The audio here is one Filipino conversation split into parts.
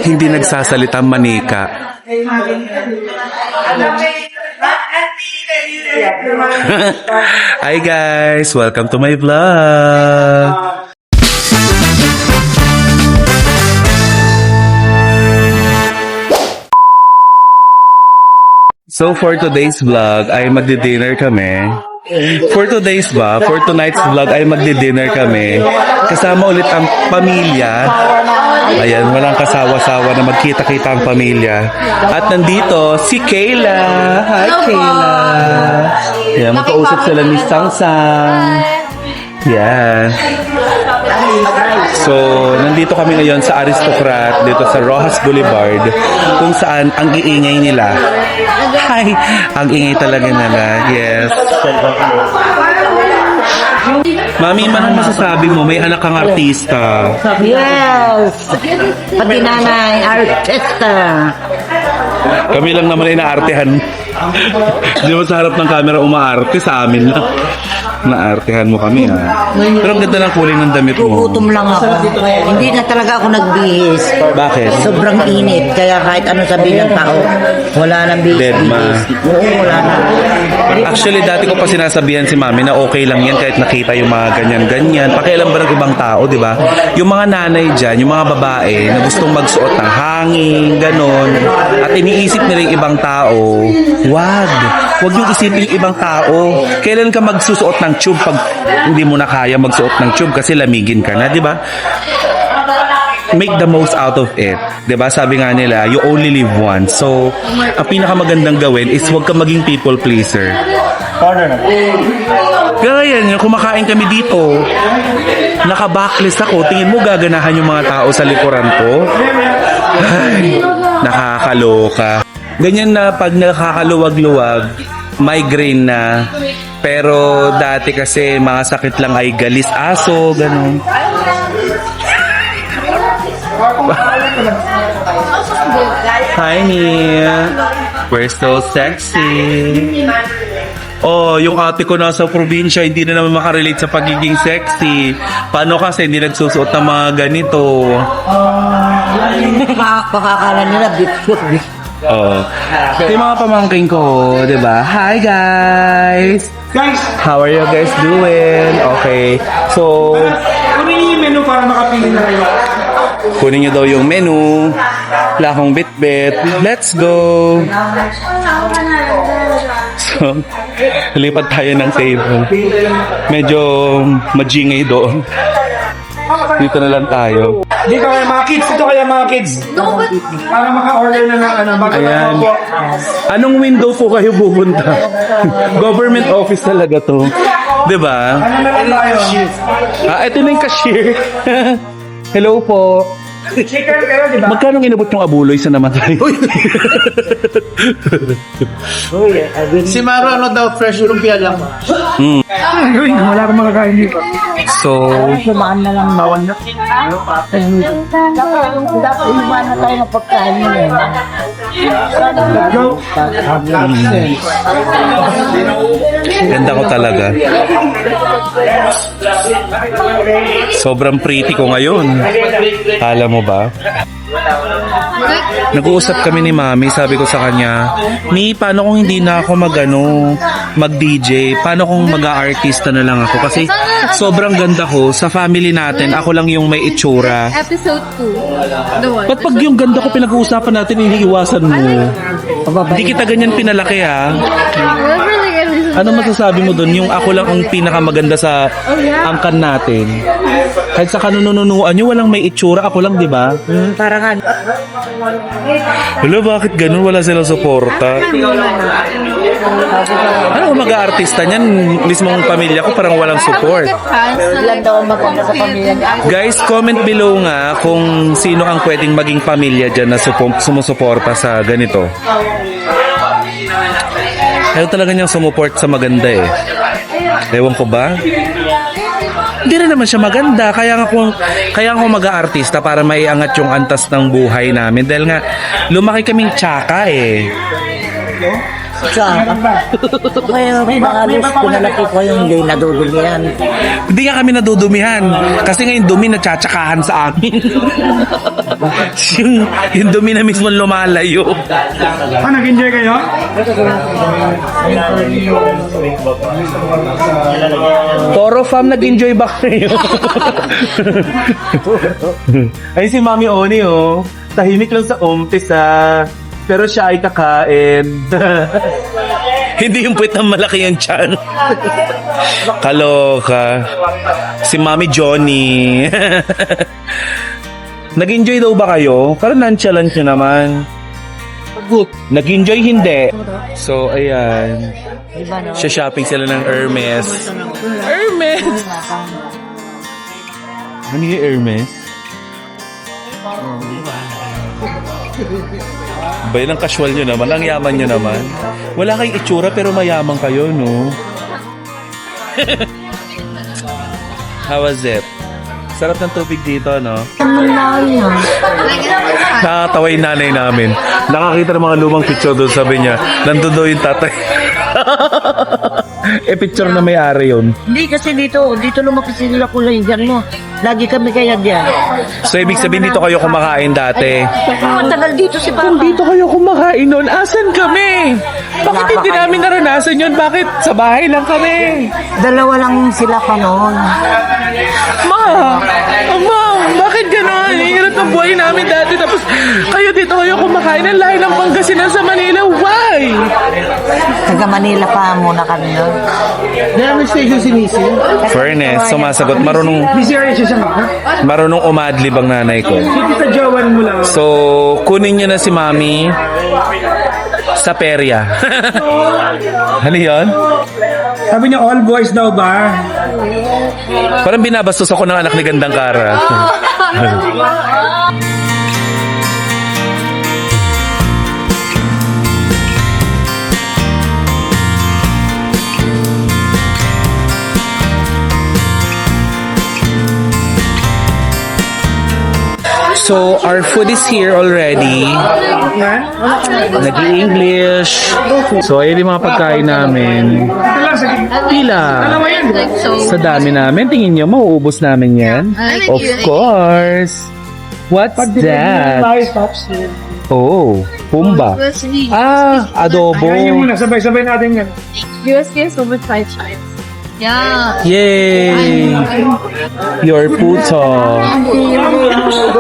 Hindi nagsasalita manika. Hi guys, welcome to my vlog. So for today's vlog ay magdi-dinner kami. For tonight's vlog ay magdi-dinner kami. Kasama ulit ang pamilya. Ayan, walang kasawa-sawa na magkita-kita ang pamilya. At nandito si Kayla. Hi Kayla. Ayan, magkausap sila ni Sang-Sang. Yan. So, nandito kami ngayon sa Aristocrat, dito sa Rojas Boulevard, kung saan ang iingay nila. Hi! Ang ingay talaga nila. Yes. Mami, anong masasabi mo? May anak kang artista. Yes! Pati nanay, artista. Kami lang naman ay naartehan. Hindi mo sa harap ng camera umaarte, sa amin lang. Naartehan mo kami, ha? Pero ang ganda ng kulay ng damit mo. Gugutom lang ako. Hindi na talaga ako nagbihis. Bakit? Sobrang init. Kaya kahit ano sabihin ng tao, wala nang bihis. Dead ma. Oo, wala na. Actually, dati ko pa sinasabihan si Mami na okay lang yan kahit nakita yung mga ganyan-ganyan. Pakialam ba ng ibang tao, di ba? Yung mga nanay dyan, yung mga babae na gustong magsuot ng hangin, ganon. At iniisip nila yung ibang tao, wag yung isipin yung ibang tao. Kailan ka magsusuot ng tube pag hindi mo na kaya magsuot ng tube kasi lamigin ka na, di ba? Make the most out of it. 'Di ba? Sabi nga nila, you only live once. So, ang pinakamagandang gawin is huwag ka maging people pleaser. Gaya yan, kumakain kami dito. Naka-backlist ako. Tingin mo gaganahan yung mga tao sa likuran ko? Ay, nakakaloka. Ganyan na pag nakakaluwag-luwag, migraine na. Pero dati kasi mga sakit lang ay galis, aso, ganun. Hi, Nia. We're so sexy. Oh, yung ate ko nasa probinsya, hindi na naman makarelate sa pagiging sexy. Paano kasi hindi nagsusuot ng mga ganito? Pakakala nila, biscuit. Oh. Yung mga pamangkin ko, di ba? Hi, guys! How are you guys doing? Okay. So, kunin niyo yung menu para makapili na kayo. kunin nyo daw yung menu. Lakong bit-bit. Let's go! So, lipat tayo ng table. Medyo majingay doon. Dito na lang tayo. Dito kaya mga kids. Dito kaya mga kids. Para maka-order na ng ano. Ayan. Anong window po kayo pupunta? Government office talaga to. Diba? Ano na lang tayo? Ito na yung cashier. Hello po. Chicken pero diba? Magkano inabot yung abuloy sa namatay? Si Maro, ano daw, fresh lumpia lang. Wala akong makakain dito. So, Sumaan na lang. Bawal na. Dapat iwan na tayo ng pagkain mo. ganda ko talaga. Sobrang pretty ko ngayon. Alam mo ba? Nag-uusap kami ni Mami, sabi ko sa kanya, Ni, paano kung hindi na ako mag-DJ? Paano kung mag-artista na lang ako? Kasi sobrang ganda ko. Sa family natin, ako lang yung may itsura. Episode 2. The one. Ba't pag yung ganda ko pinag-uusapan natin, iniiwasan mo? Hindi kita ganyan pinalaki, ha? Never like episode. Ano masasabi mo doon? Yung ako lang ang pinakamaganda sa angkan natin. Kahit sa kanununuan nyo, walang may itsura. Ako lang, di ba? Parang ano. Wala, bakit ganun? Wala silang suporta. Ano kung mag-aartista niyan? Mismong pamilya ko parang walang support. Ilan daw ang maganda sa pamilya niya. Guys, comment below nga kung sino ang pwedeng maging pamilya dyan na sumusuporta sa ganito. Ayaw talaga niyang sumuport sa maganda eh. Ewan ko ba? Hindi rin naman siya maganda. Kaya nga kung mag-aartista para maiangat yung antas ng buhay namin. Dahil nga, lumaki kaming tsaka eh. Kaya mga alis ko na nakita ko yung hindi nadudumihan. Hindi nga kami nadudumihan. Kasi ngayon dumi natsatsakahan sa amin. yung dumi na mismo lumalayo. Nag-enjoy kayo? Toro fam, nag-enjoy ba kayo? Ay, si Mami Oni, oh. Tahimik lang sa umpisa. Pero siya ay kakain. Hindi yung puwit ng malaki yung tiyan. Kaloka. Si Mami Johnny. Nag-enjoy daw ba kayo? Parang nonchalant nyo naman. Nag-enjoy hindi. So, ayan. Siya shopping sila ng Hermes. Hermes! Ano yung Hermes? Bay ng casual nyo naman, ang yaman nyo naman. Wala kayong itsura pero mayaman kayo, no? How was it? Sarap ng tubig dito, no? Nakakatawa yung nanay namin. Nakakita ng mga lumang picture doon, sabi niya, nandun daw yung tatay. Picture na may-ari yun. Hindi kasi dito lumaki sila kulay dyan mo. Lagi kami kaya dyan. So, ibig sabihin dito kayo kumakain dati. Matagal dito si Papa. Kung dito kayo kumakain nun, asan kami? Bakit hindi namin naranasan yun? Bakit sa bahay lang kami? Dalawa lang sila pa noon. Ma, bakit gano'n? Hirap ng buhay namin dati. Tapos kayo dito kayo kumakain. Ang lahi ng Pangasinan sa Manila. Why? Taga Manila pa muna kami noon. Dami station si Nisi. Fairness, sumasagot. Marunong umadlib ang nanay ko. Tita Jowan mo lang. So, kunin nyo na si Mami sa perya. Ano yun? Sabi niya, all boys daw ba? Parang binabastos ako ng anak ni Gandang Kara. So, our food is here already. Nag-i-English. So, ayun yung mga pagkain namin. Pila. Like so. Sa dami namin. Tingin nyo, mauubos namin yan? Of course. What's that? Oh, pumba. Adobo. Kaya muna, sabay-sabay natin yan. USK so with 5 times. Yeah. Yay! Your puto.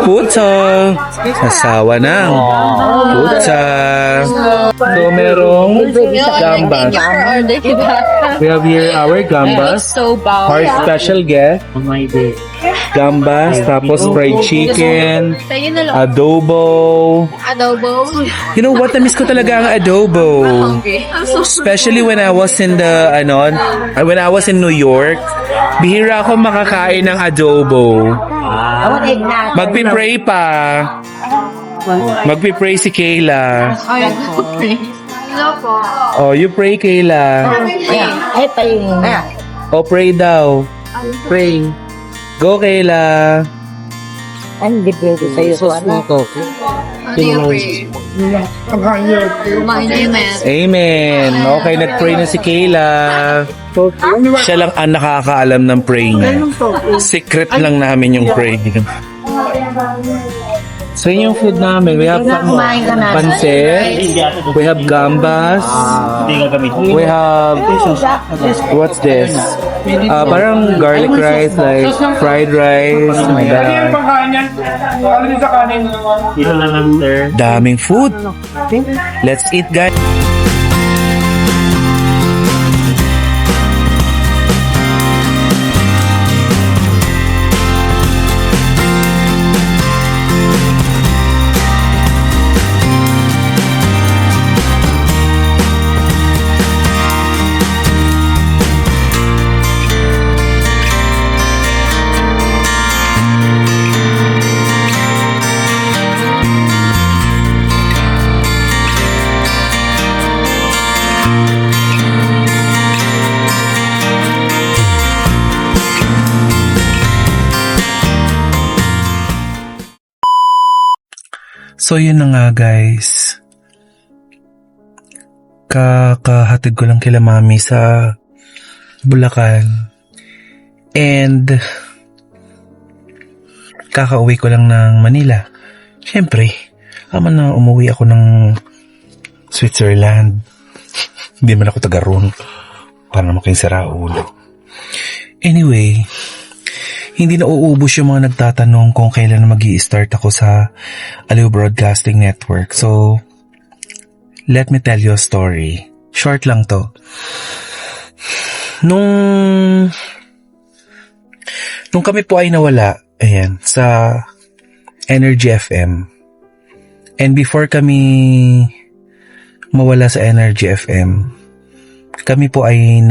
Puto. Asawa ng puta. So, merong gambas. We have here our gambas. So bad. Our special guest. Gambas, tapos fried chicken, Tayo na lang. adobo. Adobo. You know what? Na-miss ko talaga ang adobo. Okay. I'm so Especially when I was in when I was in New York, bihira ako makakain ng adobo. Magpipray pa. Magpipray si Kayla. Hello po. Oh, you pray, Kayla. Ay, paling. Oh, pray daw. Pray. Go, Kayla. Ang libre ko sa'yo. Ano ko? Ano yung pray? Kumain na yung man. Amen. Okay, nag-pray na si Kayla. Siya lang ang nakakaalam ng pray niya. Secret lang namin yung pray niya. So, yun yung food namin. We have pansit. We have gambas. We have... What's this? Parang garlic rice, like fried rice. Oh my Ano yung God. pangkain yan? Ano din sa kanin? Daming food. Let's eat, guys. So, yun na nga, guys. kakahatid ko lang kila mami sa Bulacan. And kakauwi ko lang ng Manila. Siyempre, aman na umuwi ako ng Switzerland. Hindi man ako taga roon. Para naman kayong saraulo. Anyway, hindi na uubos yung mga nagtatanong kung kailan mag-i-start ako sa Aliw Broadcasting Network. So, let me tell you a story. Short lang to. Nung kami po ay nawala, ayan, sa Energy FM. And before kami mawala sa Energy FM, kami po ay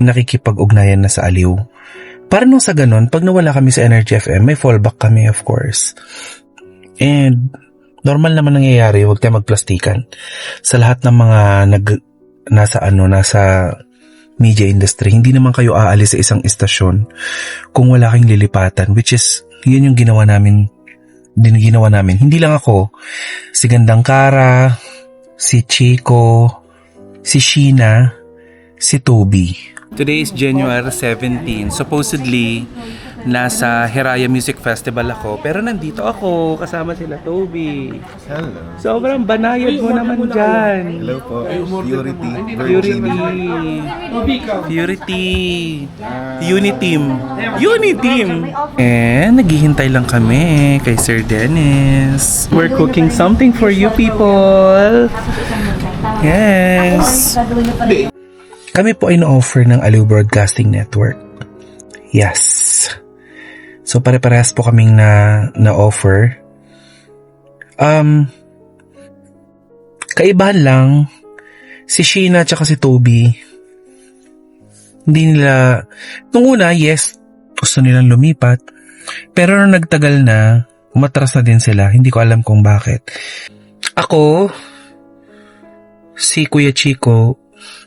nakikipag-ugnayan na sa Aliw. Para nung sa ganun, pag nawala kami sa Energy FM, may fallback kami, of course. And normal naman nangyayari, huwag tayo magplastikan. Sa lahat ng mga nasa media industry, hindi naman kayo aalis sa isang istasyon kung wala kayong lilipatan, which is, yun yung ginawa namin. Hindi lang ako, si Gandang Kara, si Chico, si Sheena, si Toby. Today is January 17. Supposedly, nasa Heraya Music Festival ako. Pero nandito ako, kasama sila Toby. Hello. Sobrang banayad mo naman dyan. Hello po. Purity. Uniteam. And naghihintay lang kami kay Sir Dennis. We're cooking something for you people. Yes. Kami po ay na-offer ng Aliw Broadcasting Network. Yes. So, pare-parehas po kaming na-offer. Kaibahan lang, si Sheena at si Toby, hindi nila, nung una, yes, gusto nilang lumipat. Pero nung nagtagal na, umatras na din sila. Hindi ko alam kung bakit. Ako, si Kuya Chico,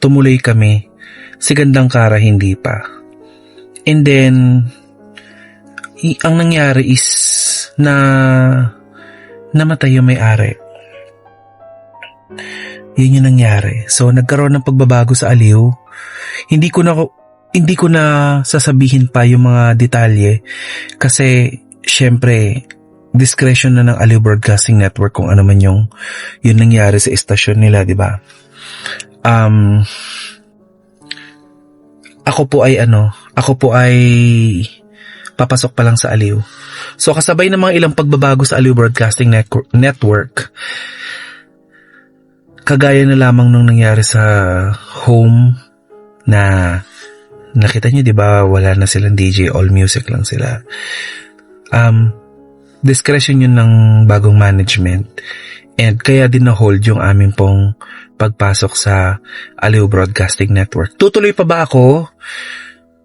tumuloy kami. Si Gandang Kara, hindi pa. And then, ang nangyari is na namatay yung may-ari. Yun yung nangyari. So, nagkaroon ng pagbabago sa Aliw. Hindi ko na sasabihin pa yung mga detalye kasi syempre discretion na ng Aliw Broadcasting Network kung ano man yung nangyari sa istasyon nila, di ba? Ako po ay papasok pa lang sa Aliw. So, kasabay ng mga ilang pagbabago sa Aliw Broadcasting Network, kagaya na lamang nung nangyari sa home na nakita nyo, di ba, wala na silang DJ, all music lang sila. Discretion yun ng bagong management. And kaya din na-hold yung amin pong pagpasok sa Aliw Broadcasting Network. Tutuloy pa ba ako?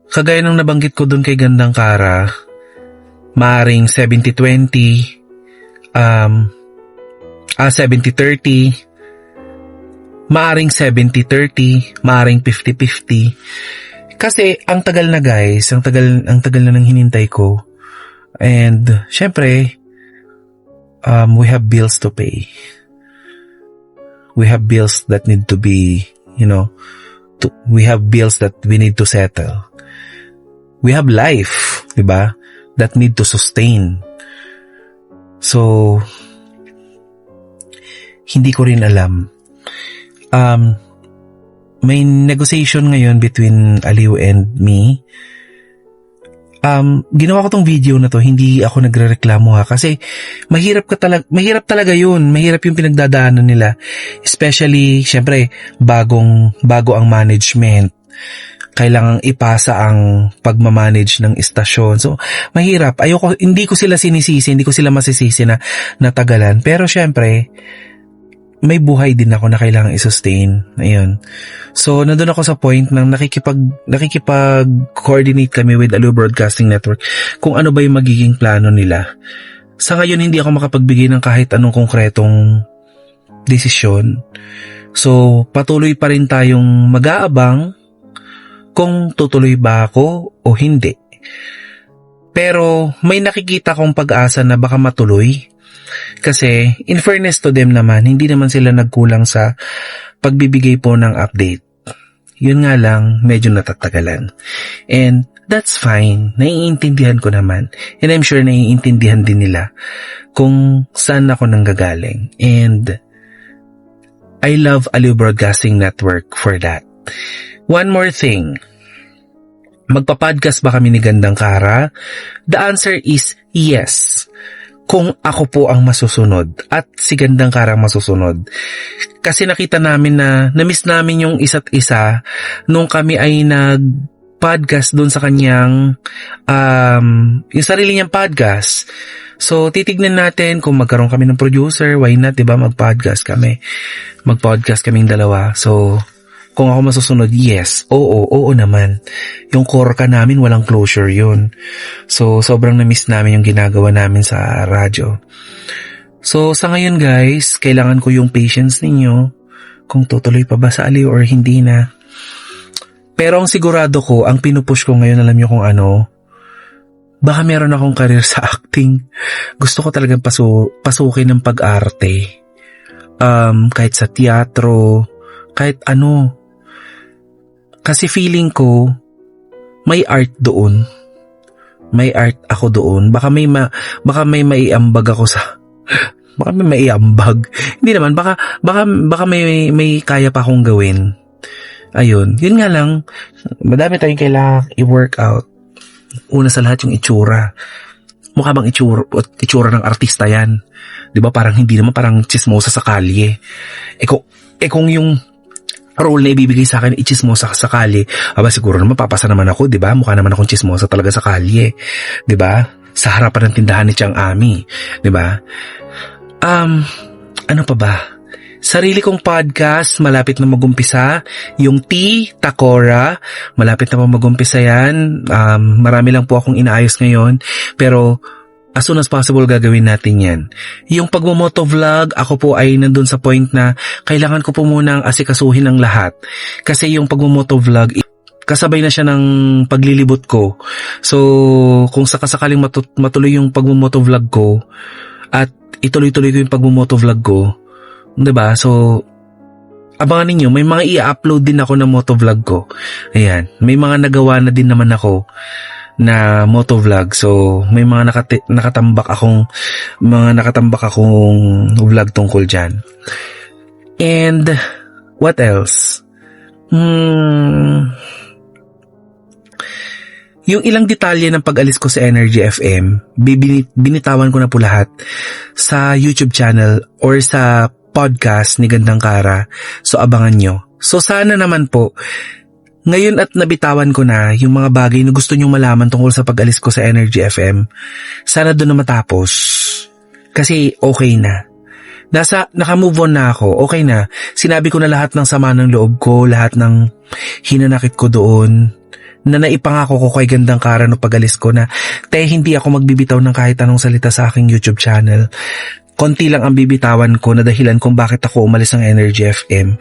Kagaya ng nabanggit ko dun kay Gandang Kara, maaring 70-20, 70-30, maaring 70-30, maaring 50-50. Kasi ang tagal na guys, ang tagal na nang hinintay ko. And syempre, we have bills to pay. We have bills that need to be, we have bills that we need to settle. We have life, diba? That need to sustain. So, hindi ko rin alam. May negotiation ngayon between Aliw and me. Ginawa ko tong video na to, hindi ako nagrereklamo ha, kasi mahirap talaga yun, mahirap yung pinagdadaanan nila, especially syempre bago ang management, kailangang ipasa ang pagmamanage ng istasyon, so mahirap. Hindi ko sila sinisisi, hindi ko sila masisisi na natagalan, pero syempre may buhay din ako na kailangang i-sustain. Ayun. So, nandun ako sa point ng nakikipag-coordinate kami with Aliw Broadcasting Network kung ano ba yung magiging plano nila. Sa ngayon, hindi ako makapagbigay ng kahit anong konkretong desisyon. So, patuloy pa rin tayong mag-aabang kung tutuloy ba ako o hindi. Pero, may nakikita kong pag-asa na baka matuloy. Kasi, in fairness to them naman, hindi naman sila nagkulang sa pagbibigay po ng update. Yun nga lang, medyo natatagalan. And that's fine. Naiintindihan ko naman. And I'm sure naiintindihan din nila kung saan ako nanggagaling. And I love Aliw Broadcasting Network for that. One more thing. Magpa-podcast ba kami ni Gandang Kara? The answer is yes. Kung ako po ang masusunod at si Gandang Kara ang masusunod. Kasi nakita namin na na-miss namin yung isa't isa nung kami ay nag-podcast doon sa kanyang yung sarili niyang podcast. So, titignan natin kung magkaroon kami ng producer, why not, diba, mag-podcast kami. Mag-podcast kaming dalawa. So, kung ako masusunod, yes. Oo naman. Yung core ka namin, walang closure yun. So, sobrang na-miss namin yung ginagawa namin sa radyo. So, sa ngayon guys, kailangan ko yung patience ninyo kung tutuloy pa ba sa Aliw or hindi na. Pero ang sigurado ko, ang pinupush ko ngayon, alam nyo kung ano, baka meron akong career sa acting. Gusto ko talagang pasukin ng pag-arte. Kahit sa teatro, kahit ano. Kasi feeling ko, may art doon. May art ako doon. Baka may maiambag ako sa... baka may maiambag. Hindi naman, baka may kaya pa akong gawin. Ayun. Yun nga lang, madami tayong kailangan i-work out. Una sa lahat yung itsura. Mukha bang itsura ng artista yan? Di ba? Parang hindi naman, parang chismosa sa kalye. Kung yung role na ibibigay sa akin, i-chismosa sa kalye, aba siguro naman papasa naman ako, di ba? Mukha naman akong chismosa talaga sa kalye. Di ba? Sa harapan ng tindahan ni Chang Ami. Di ba? Ano pa ba? Sarili kong podcast, malapit na magumpisa. Yung Takora, malapit na magumpisa yan. Marami lang po akong inaayos ngayon. Pero, as soon as possible, gagawin natin yan. Yung pagmomotovlog, ako po ay nandun sa point na kailangan ko po munang asikasuhin ng lahat. Kasi yung pagmomotovlog, kasabay na siya ng paglilibot ko. So, kung sakasakaling matuloy yung pagmomotovlog ko, at ituloy-tuloy ko yung pagmomotovlog ko, diba? So, abangan ninyo, may mga i-upload din ako ng motovlog ko. Ayan, may mga nagawa na din naman ako na motovlog. So, may mga nakatambak akong vlog tungkol dyan. And, what else? Yung ilang detalye ng pag-alis ko sa Energy FM, binitawan ko na po lahat sa YouTube channel or sa podcast ni Gandang Kara. So, abangan nyo. So, sana naman po, ngayon at nabitawan ko na yung mga bagay na gusto nyong malaman tungkol sa pag-alis ko sa Energy FM, sana doon na matapos. Kasi okay na. Naka-move on na ako. Okay na. Sinabi ko na lahat ng sama ng loob ko, lahat ng hinanakit ko doon, na naipangako ko kay Gandang Kara no pag-alis ko na, hindi ako magbibitaw ng kahit anong salita sa aking YouTube channel. Konti lang ang bibitawan ko na dahilan kung bakit ako umalis ng Energy FM.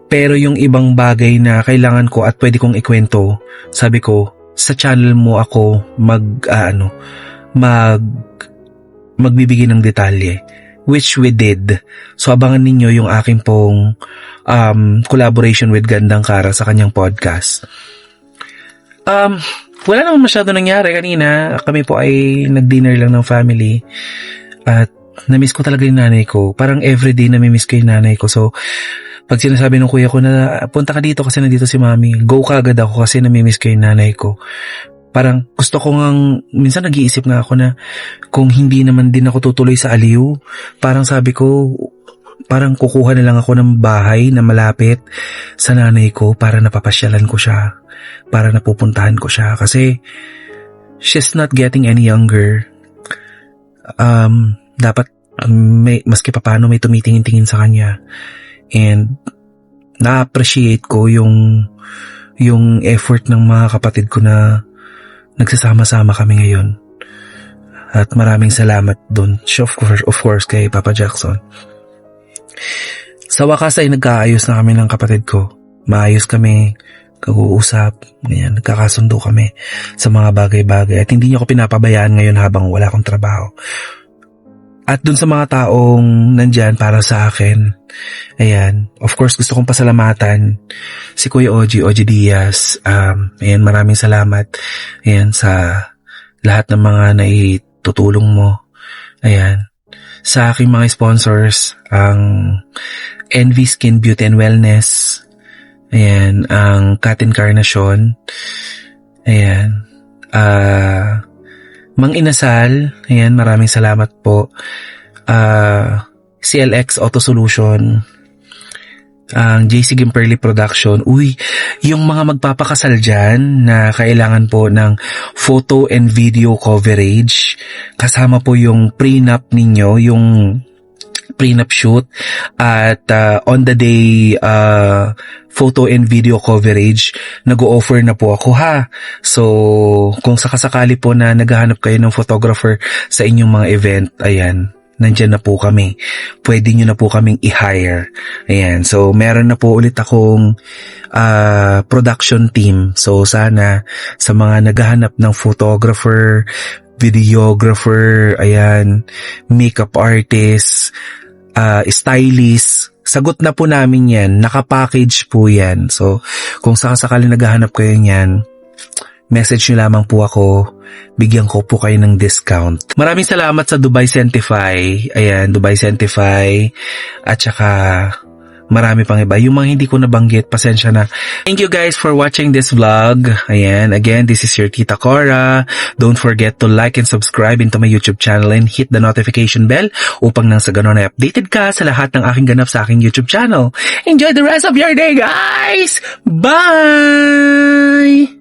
Pero yung ibang bagay na kailangan ko at pwede kong ikwento, sabi ko, sa channel mo ako magbibigay ng detalye. Which we did. So abangan ninyo yung aking pong collaboration with Gandang Kara sa kanyang podcast. Wala naman masyado nangyari kanina. Kami po ay nag-dinner lang ng family. At na-miss ko talaga yung nanay ko. Parang everyday nami-miss ko yung nanay ko. So, pag sinasabi ng kuya ko na punta ka dito kasi nandito si mami, go ka agad ako kasi nami-miss ko yung nanay ko. Parang gusto ko minsan nag-iisip nga ako na kung hindi naman din ako tutuloy sa Aliw, parang sabi ko, parang kukuha na lang ako ng bahay na malapit sa nanay ko para napapasyalan ko siya, para napupuntahan ko siya kasi she's not getting any younger. Dapat maski pa paano may tumitingin-tingin sa kanya. And na-appreciate ko yung effort ng mga kapatid ko na nagsasama-sama kami ngayon. At maraming salamat doon. Of course kay Papa Jackson. Sa wakas ay nagkaayos na kami ng kapatid ko. Maayos kami, kag-uusap, ganyan, nagkakasundo kami sa mga bagay-bagay. At hindi niyo ako pinapabayaan ngayon habang wala akong trabaho. At dun sa mga taong nandyan para sa akin, ayan, of course gusto kong pasalamatan si Kuya Oji Diaz. Ayan, maraming salamat. Ayan, sa lahat ng mga naitutulong mo. Ayan, sa aking mga sponsors, ang Envy Skin Beauty and Wellness. Ayan, ang Cat Encarnacion. Ayan, Mang Inasal, ayan, maraming salamat po. CLX Auto Solution, ang JC Gimperly Production. Uy, yung mga magpapakasal dyan na kailangan po ng photo and video coverage, kasama po yung prenup ninyo, yung prenup shoot, at on the day photo and video coverage, nag-o-offer na po ako ha. So, kung sakasakali po na naghahanap kayo ng photographer sa inyong mga event, ayan, nandyan na po kami. Pwede nyo na po kaming i-hire. Ayan, so meron na po ulit akong production team. So, sana sa mga naghahanap ng photographer, videographer, ayan, makeup artist, stylist, sagot na po namin yan. Nakapackage po yan. So, kung sakasakali naghahanap kayo yan, message nyo lamang po ako. Bigyan ko po kayo ng discount. Maraming salamat sa Dubai Sentify. Ayan, Dubai Sentify. At saka, marami pang iba. Yung mga hindi ko nabanggit, pasensya na. Thank you guys for watching this vlog. Ayan, again, this is your Tita Cora. Don't forget to like and subscribe into my YouTube channel and hit the notification bell upang nang sa ganon ay updated ka sa lahat ng aking ganap sa aking YouTube channel. Enjoy the rest of your day, guys! Bye!